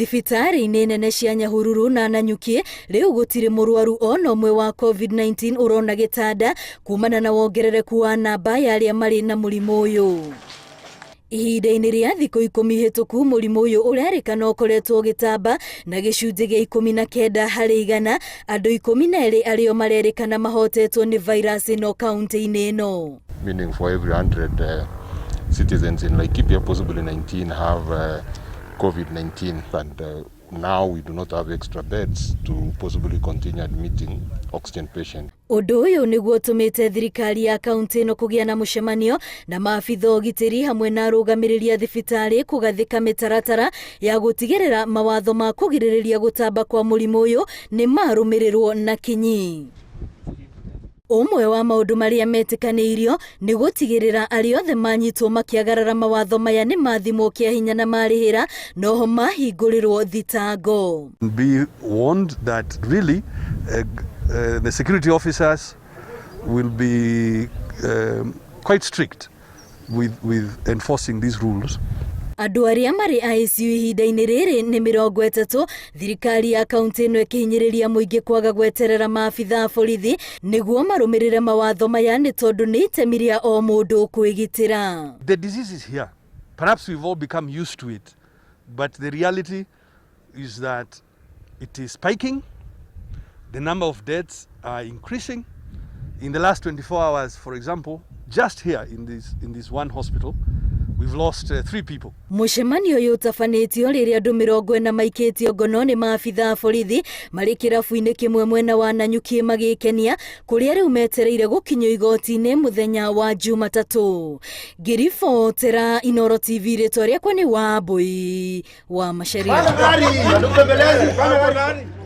Thibitari-inĩ nene cia Nyahururu na Nanyuki riu gutiri murwaru ona umwe wa COVID-19 urona gitanda kumana na wongerereku wa namba ya aria mari na murimu uyu. Ihinda-inĩ ria thikũ 10 hĩtũku mũrimũ ũyũ ũrerĩkana ũkoretwo gĩtamba na gĩcunjĩ gĩa 19 harĩ 100 andũ 12 arĩo marerĩkana mahotetwo nĩ virus ĩno kaunti-inĩ ĩno. Meaning for every 100 citizens in Laikipia, possibly 19 have COVID-19, and now we do not have extra beds to possibly continue admitting oxygen patients. Ũndũ ũyũ nĩguo ũtũmĩte thirikari ya kaunti ĩno kũgĩa na mũcemanio na maabitha ũgitĩri hamwe na arũgamĩrĩri a thibitarĩ kũgathĩka mĩtaratara ya gũtigĩrĩra mawatho ma kũgirĩrĩria gũtamba kwa mũrimũ ũyũ nĩ marũmĩrĩrwo na kinyi. Umwe wa maũndũ marĩa metĩkanĩirio nĩ gũtigĩrĩra arĩa othe manyitwo makĩagarara mawatho maya nĩ mathimwo kĩa hinya na marĩhĩra noho mahingũrĩrwo thitango. Be warned that really the security officers will be quite strict with enforcing these rules. Andũ arĩa marĩ ICU ihinda-inĩ rĩrĩ nĩ 30. Thirikari ya kaunti ĩno ĩkĩhinyĩrĩria mũingĩ kwaga gweterera maabitha a borithi nĩguo marũmĩrĩre mawatho maya nĩ tondũ nĩ itemi rĩa o mũndũ kwĩgitĩra. The disease is here. Perhaps we've all become used to it, but the reality is that it is spiking. The number of deaths are increasing. In the last 24 hours, for example, just here in this one hospital, we've lost 3 people. Mũcemanio ũyũ ũtabanĩtio rĩrĩa andũ 40 maikĩtio ngono nĩ maabitha a borithi marĩ kĩrabu-inĩ kĩmwe mwena wa Nanyuki magĩkenia kũrĩa rĩu metereire gũkinyio igoti-inĩ mũthenya wa Jumatatũ. Ngĩribotera Inooro TV, rĩtwa rĩakwa nĩ Wambui wa Macharia.